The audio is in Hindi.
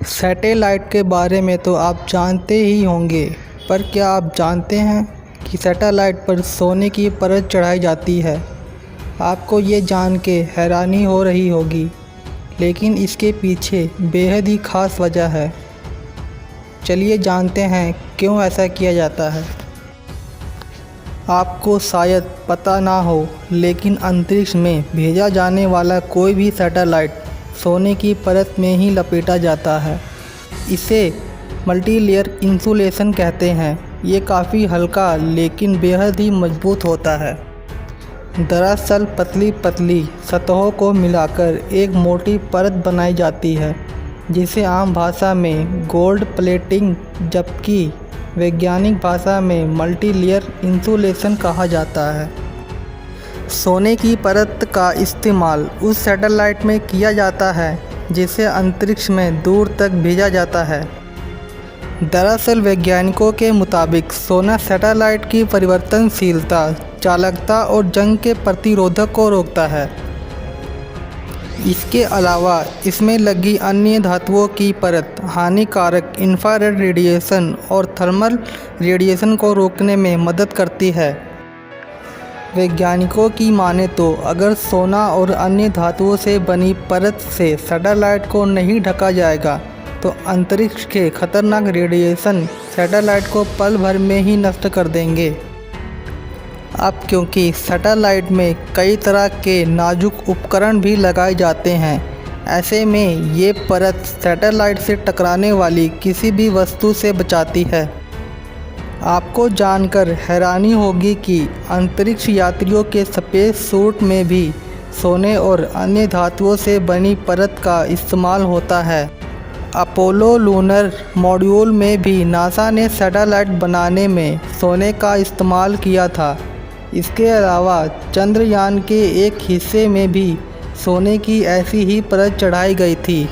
सैटेलाइट के बारे में तो आप जानते ही होंगे, पर क्या आप जानते हैं कि सैटेलाइट पर सोने की परत चढ़ाई जाती है। आपको ये जान के हैरानी हो रही होगी, लेकिन इसके पीछे बेहद ही ख़ास वजह है। चलिए जानते हैं क्यों ऐसा किया जाता है। आपको शायद पता ना हो, लेकिन अंतरिक्ष में भेजा जाने वाला कोई भी सैटेलाइट सोने की परत में ही लपेटा जाता है। इसे मल्टीलेयर इंसुलेशन कहते हैं। ये काफ़ी हल्का लेकिन बेहद ही मजबूत होता है। दरअसल पतली पतली सतहों को मिलाकर एक मोटी परत बनाई जाती है, जिसे आम भाषा में गोल्ड प्लेटिंग जबकि वैज्ञानिक भाषा में मल्टीलेयर इंसुलेशन कहा जाता है। सोने की परत का इस्तेमाल उस सैटेलाइट में किया जाता है जिसे अंतरिक्ष में दूर तक भेजा जाता है। दरअसल वैज्ञानिकों के मुताबिक सोना सैटेलाइट की परिवर्तनशीलता, चालकता और जंग के प्रतिरोधक को रोकता है। इसके अलावा इसमें लगी अन्य धातुओं की परत हानिकारक इंफ्रारेड रेडिएशन और थर्मल रेडिएशन को रोकने में मदद करती है। वैज्ञानिकों की माने तो अगर सोना और अन्य धातुओं से बनी परत से सैटेलाइट को नहीं ढका जाएगा तो अंतरिक्ष के खतरनाक रेडिएशन सैटेलाइट को पल भर में ही नष्ट कर देंगे। अब क्योंकि सैटेलाइट में कई तरह के नाजुक उपकरण भी लगाए जाते हैं, ऐसे में ये परत सैटेलाइट से टकराने वाली किसी भी वस्तु से बचाती है। आपको जानकर हैरानी होगी कि अंतरिक्ष यात्रियों के स्पेस सूट में भी सोने और अन्य धातुओं से बनी परत का इस्तेमाल होता है। अपोलो लूनर मॉड्यूल में भी नासा ने सैटेलाइट बनाने में सोने का इस्तेमाल किया था। इसके अलावा चंद्रयान के एक हिस्से में भी सोने की ऐसी ही परत चढ़ाई गई थी।